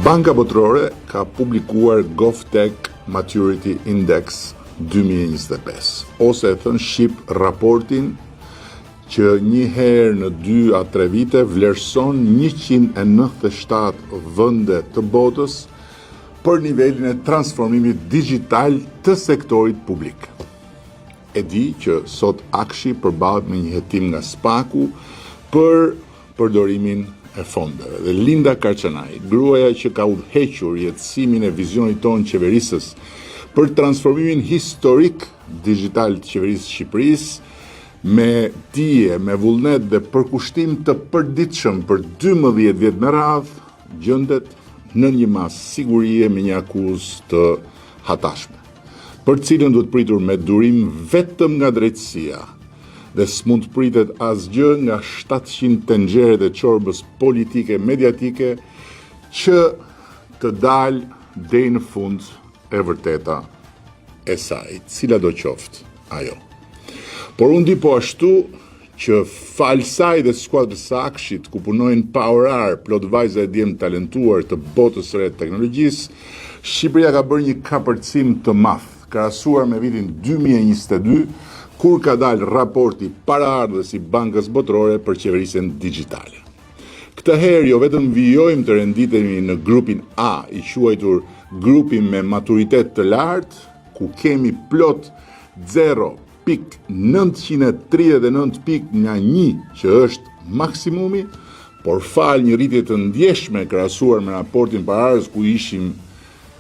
Banka Botërore ka publikuar GovTech Maturity Index 2025, ose e thënë shqip raportin që një herë në 2 a 3 vite vlerëson 197 vende të botës për nivelin e transformimit digital të sektorit publik. E di që sot Akshi përballet me një hetim nga Spaku për përdorimin e fondeve. Dhe Linda Karçanaj, gruaja që ka udhëhequr jetësimin e vizionit tonë qeverisës për transformimin historik digital të qeverisë së Shqipërisë, me dije, me vullnet dhe përkushtim të përditshëm për 12 vjet me radhë, gjendet në një mas sigurie me një akuzë të hatashme, për cilën duhet pritur me durim vetëm nga drejtësia, dhe s'mund të pritet asgjë nga 700 tenxheret e çorbës politike mediatike që të dalë deri në fund e vërteta e saj, cila do qoftë ajo. Por unë di po ashtu që falsaj dhe skuadrës së Akshit, ku punojnë paurar, plot vajza e djemë talentuar të botës së re të teknologjisë, Shqipëria ka bërë një kapërcim të madh, krahasuar me vitin 2022, kur ka dalë raporti paraardhës i Bankës Botërore për qeverisjen digjitale. Këtë herë jo vetëm vijojmë të renditemi në grupin A, i quajtur grupi me maturitet të lartë, ku kemi plot 0.939 pikë nga 1 që është maksimumi, por fal një rritje të ndjeshme krahasuar me raportin paraardhës ku ishim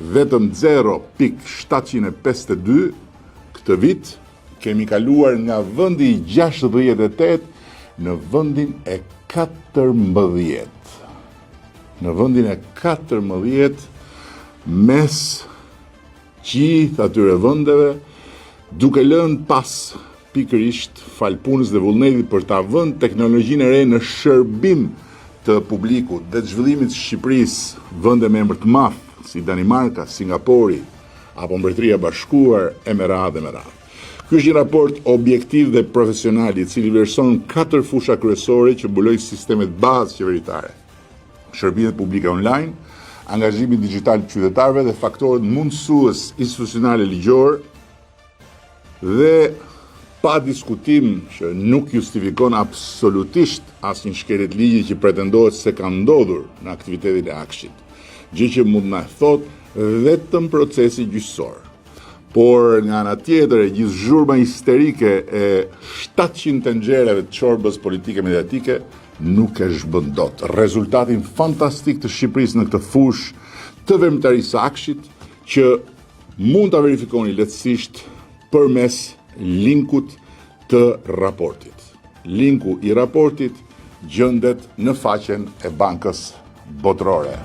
vetëm 0.752, këtë vit kemi kaluar nga vendi i 68 në vendin e 14. Në vendin e 14 mes gjithë atyre vendeve, duke lënë pas pikërisht falpunës dhe vullnetit për ta vënë teknologjinë e re në shërbim të publikut dhe të zhvillimit të Shqipërisë, vende me emër të madh si Danimarka, Singapori apo Mbretëria e Bashkuar e me radhë e me radhë. Ky është një raport objektiv dhe profesional i cili vlerëson 4 fusha kryesore që mbulojnë sistemet bazë qeveritare: shërbimet publike online, angazhimin digital të qytetarëve dhe faktorët mundësues institucionale ligjor, dhe pa diskutim që nuk justifikon absolutisht asnjë shkeljet ligji që pretendohet se ka ndodhur në aktivitetin e Akshit, gjë që mund na thotë vetëm procesi gjyqësor. Por nga ana tjetër e gjithë zhurma histerike e 700 tenxhereve të çorbës politike mediatike nuk e zhbën dot rezultatin fantastik të Shqipërisë në këtë fushë të veprimtarisë së Akshit, që mund ta verifikoni lehtësisht përmes linkut të raportit. Linku i raportit gjendet në faqen e Bankës Botërore.